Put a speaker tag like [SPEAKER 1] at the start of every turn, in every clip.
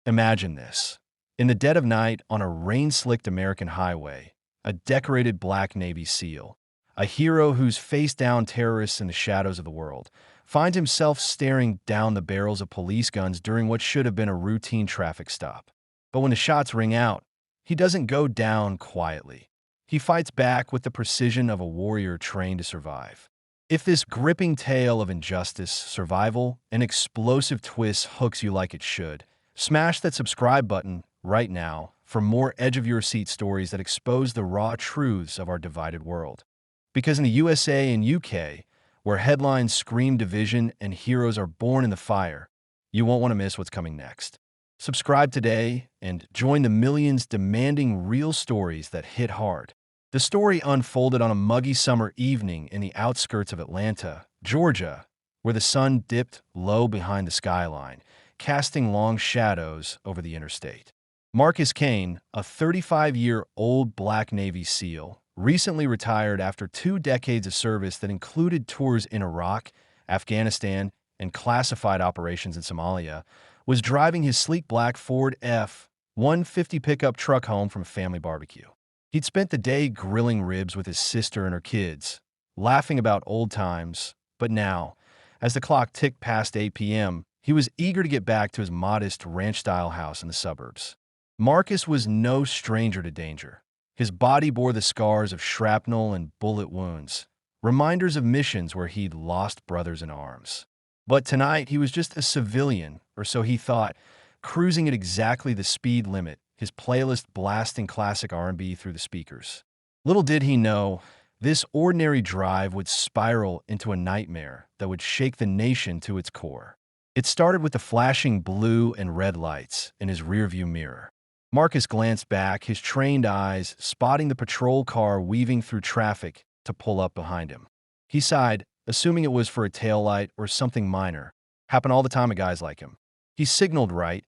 [SPEAKER 1] Imagine this. In the dead of night on a rain-slicked American highway, a decorated black Navy SEAL, a hero who's faced down terrorists in the shadows of the world, finds himself staring down the barrels of police guns during what should have been a routine traffic stop. But when the shots ring out, he doesn't go down quietly. He fights back with the precision of a warrior trained to survive. If this gripping tale of injustice, survival, and explosive twists hooks you like it should, smash that subscribe button right now for more edge-of-your-seat stories that expose the raw truths of our divided world. Because in the USA and UK, where headlines scream division and heroes are born in the fire, you won't want to miss what's coming next. Subscribe today and join the millions demanding real stories that hit hard. The story unfolded on a muggy summer evening in the outskirts of Atlanta, Georgia, where the sun dipped low behind the skyline, casting long shadows over the interstate. Marcus Kane, a 35-year-old Black Navy SEAL, recently retired after 2 decades of service that included tours in Iraq, Afghanistan, and classified operations in Somalia, was driving his sleek black Ford F-150 pickup truck home from a family barbecue. He'd spent the day grilling ribs with his sister and her kids, laughing about old times, but now, as the clock ticked past 8 p.m., he was eager to get back to his modest ranch-style house in the suburbs. Marcus was no stranger to danger. His body bore the scars of shrapnel and bullet wounds, reminders of missions where he'd lost brothers in arms. But tonight, he was just a civilian, or so he thought, cruising at exactly the speed limit, his playlist blasting classic R&B through the speakers. Little did he know, this ordinary drive would spiral into a nightmare that would shake the nation to its core. It started with the flashing blue and red lights in his rearview mirror. Marcus glanced back, his trained eyes spotting the patrol car weaving through traffic to pull up behind him. He sighed, assuming it was for a taillight or something minor. Happened all the time to guys like him. He signaled right,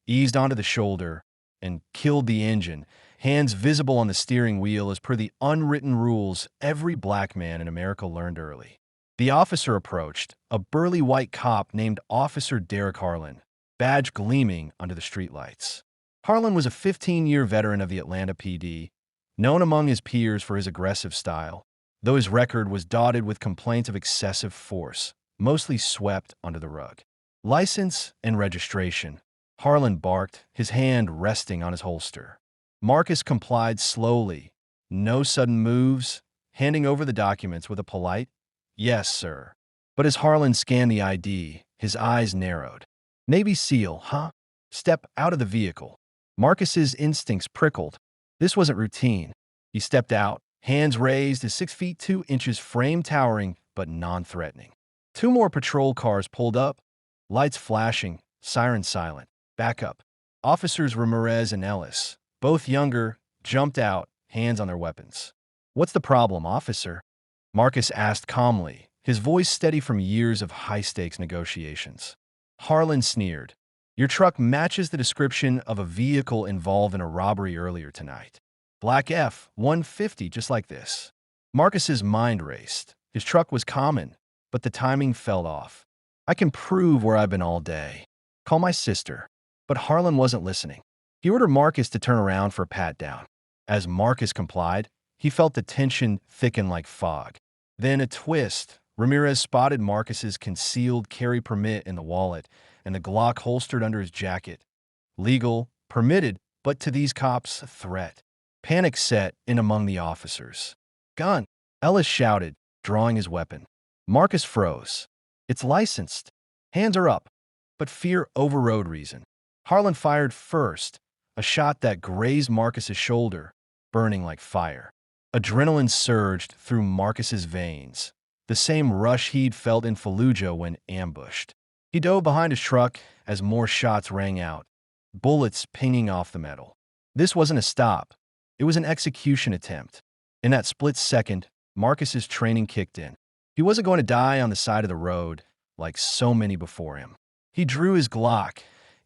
[SPEAKER 1] eased onto the shoulder, and killed the engine, hands visible on the steering wheel as per the unwritten rules every black man in America learned early. The officer approached, a burly white cop named Officer Derek Harlan, badge gleaming under the streetlights. Harlan was a 15-year veteran of the Atlanta PD, known among his peers for his aggressive style, though his record was dotted with complaints of excessive force, mostly swept under the rug. License and registration, Harlan barked, his hand resting on his holster. Marcus complied slowly, no sudden moves, handing over the documents with a polite, "Yes, sir." But as Harlan scanned the ID, his eyes narrowed. "Navy SEAL, huh?" "Step out of the vehicle." Marcus's instincts prickled. This wasn't routine. He stepped out, hands raised, his 6 feet 2 inches frame towering but non-threatening. 2 more patrol cars pulled up, lights flashing, sirens silent. Back up. Officers Ramirez and Ellis, both younger, jumped out, hands on their weapons. "What's the problem, officer?" Marcus asked calmly, his voice steady from years of high-stakes negotiations. Harlan sneered. "Your truck matches the description of a vehicle involved in a robbery earlier tonight. Black F-150, just like this." Marcus's mind raced. His truck was common, but the timing fell off. "I can prove where I've been all day. Call my sister." But Harlan wasn't listening. He ordered Marcus to turn around for a pat-down. As Marcus complied, he felt the tension thicken like fog. Then a twist. Ramirez spotted Marcus's concealed carry permit in the wallet and the Glock holstered under his jacket. Legal, permitted, but to these cops, a threat. Panic set in among the officers. "Gun!" Ellis shouted, drawing his weapon. Marcus froze. "It's licensed. Hands are up." But fear overrode reason. Harlan fired first, a shot that grazed Marcus's shoulder, burning like fire. Adrenaline surged through Marcus's veins, the same rush he'd felt in Fallujah when ambushed. He dove behind his truck as more shots rang out, bullets pinging off the metal. This wasn't a stop. It was an execution attempt. In that split second, Marcus's training kicked in. He wasn't going to die on the side of the road like so many before him. He drew his Glock,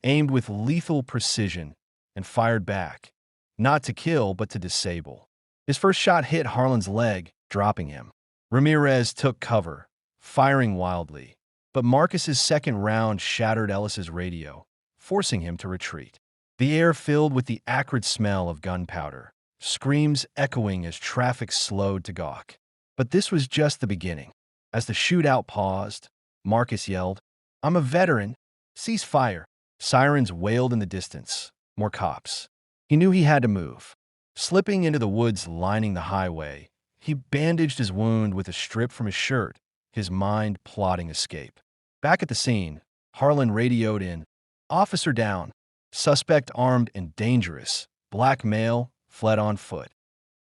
[SPEAKER 1] aimed with lethal precision, and fired back. Not to kill, but to disable. His first shot hit Harlan's leg, dropping him. Ramirez took cover, firing wildly. But Marcus's second round shattered Ellis's radio, forcing him to retreat. The air filled with the acrid smell of gunpowder, screams echoing as traffic slowed to gawk. But this was just the beginning. As the shootout paused, Marcus yelled, "I'm a veteran. Cease fire." Sirens wailed in the distance. More cops. He knew he had to move. Slipping into the woods lining the highway, he bandaged his wound with a strip from his shirt, his mind plotting escape. Back at the scene, Harlan radioed in, "Officer down. Suspect armed and dangerous. Black male, fled on foot."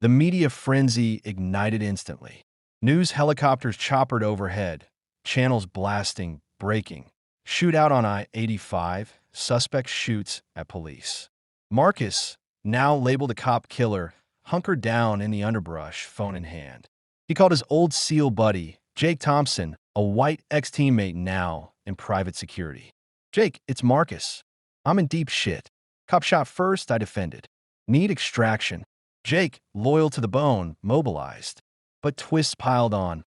[SPEAKER 1] The media frenzy ignited instantly. News helicopters choppered overhead, channels blasting, breaking. Shootout on I-85, suspect shoots at police. Marcus, now labeled a cop killer, hunkered down in the underbrush, phone in hand. He called his old SEAL buddy, Jake Thompson, a white ex-teammate now in private security. "Jake, it's Marcus. I'm in deep shit. Cop shot first, I defended. Need extraction." Jake, loyal to the bone, mobilized. But twists piled on.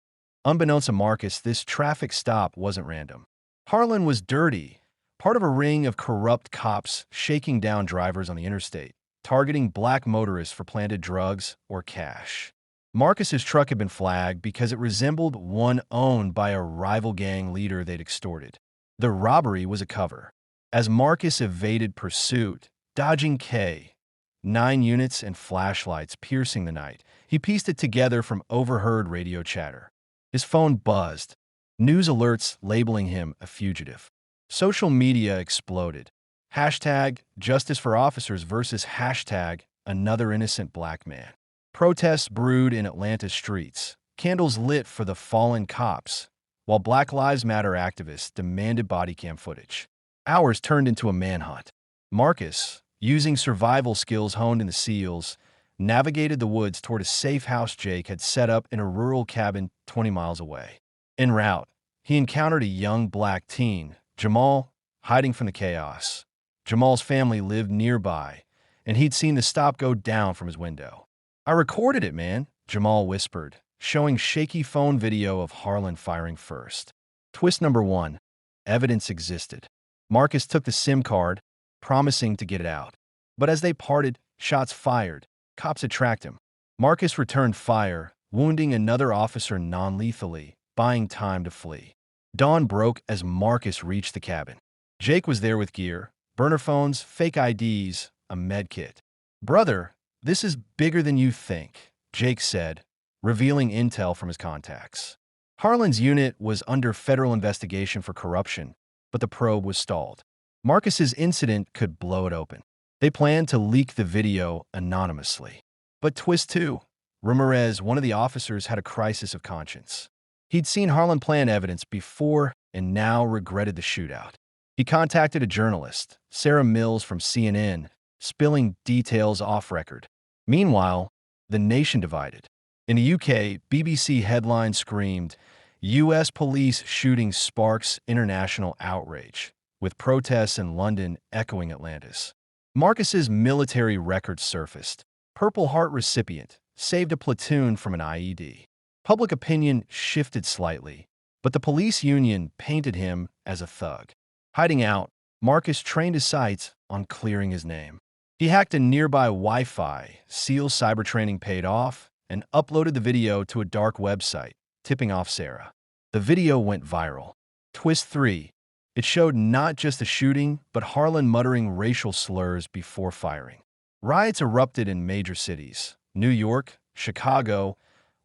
[SPEAKER 1] Unbeknownst to Marcus, this traffic stop wasn't random. Harlan was dirty, part of a ring of corrupt cops shaking down drivers on the interstate, targeting black motorists for planted drugs or cash. Marcus's truck had been flagged because it resembled one owned by a rival gang leader they'd extorted. The robbery was a cover. As Marcus evaded pursuit, dodging K-9 units and flashlights piercing the night, he pieced it together from overheard radio chatter. His phone buzzed. News alerts labeling him a fugitive. Social media exploded. Hashtag justice for officers versus hashtag another innocent black man. Protests brewed in Atlanta's streets, candles lit for the fallen cops, while Black Lives Matter activists demanded body cam footage. Hours turned into a manhunt. Marcus, using survival skills honed in the SEALs, navigated the woods toward a safe house Jake had set up in a rural cabin 20 miles away. En route, he encountered a young black teen, Jamal, hiding from the chaos. Jamal's family lived nearby, and he'd seen the stop go down from his window. "I recorded it, man," Jamal whispered, showing shaky phone video of Harlan firing first. Twist number 1. Evidence existed. Marcus took the SIM card, promising to get it out. But as they parted, shots fired. Cops had tracked him. Marcus returned fire, wounding another officer non-lethally, buying time to flee. Dawn broke as Marcus reached the cabin. Jake was there with gear, burner phones, fake IDs, a med kit. "Brother, this is bigger than you think," Jake said, revealing intel from his contacts. Harlan's unit was under federal investigation for corruption, but the probe was stalled. Marcus's incident could blow it open. They planned to leak the video anonymously. But twist 2. Ramirez, one of the officers, had a crisis of conscience. He'd seen Harlan plant evidence before and now regretted the shootout. He contacted a journalist, Sarah Mills from CNN, spilling details off record. Meanwhile, the nation divided. In the UK, BBC headlines screamed, "U.S. police shooting sparks international outrage," with protests in London echoing Atlanta's. Marcus's military record surfaced. Purple Heart recipient, saved a platoon from an IED. Public opinion shifted slightly, but the police union painted him as a thug. Hiding out, Marcus trained his sights on clearing his name. He hacked a nearby Wi-Fi, SEAL cyber training paid off, and uploaded the video to a dark website, tipping off Sarah. The video went viral. Twist 3. It showed not just the shooting, but Harlan muttering racial slurs before firing. Riots erupted in major cities. New York, Chicago,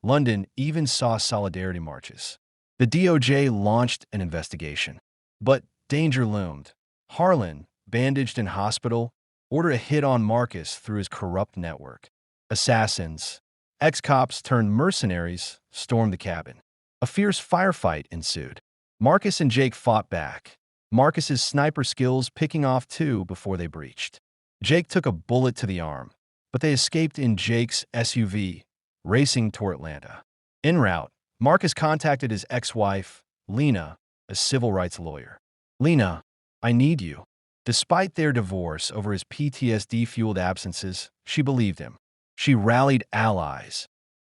[SPEAKER 1] London even saw solidarity marches. The DOJ launched an investigation. But danger loomed. Harlan, bandaged in hospital, ordered a hit on Marcus through his corrupt network. Assassins, ex-cops turned mercenaries, stormed the cabin. A fierce firefight ensued. Marcus and Jake fought back, Marcus's sniper skills picking off 2 before they breached. Jake took a bullet to the arm, but they escaped in Jake's SUV, racing toward Atlanta. En route, Marcus contacted his ex-wife, Lena, a civil rights lawyer. "Lena, I need you." Despite their divorce over his PTSD-fueled absences, she believed him. She rallied allies.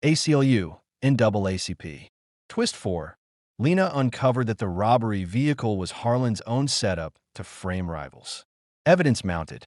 [SPEAKER 1] ACLU, NAACP. Twist 4. Lena uncovered that the robbery vehicle was Harlan's own setup to frame rivals. Evidence mounted.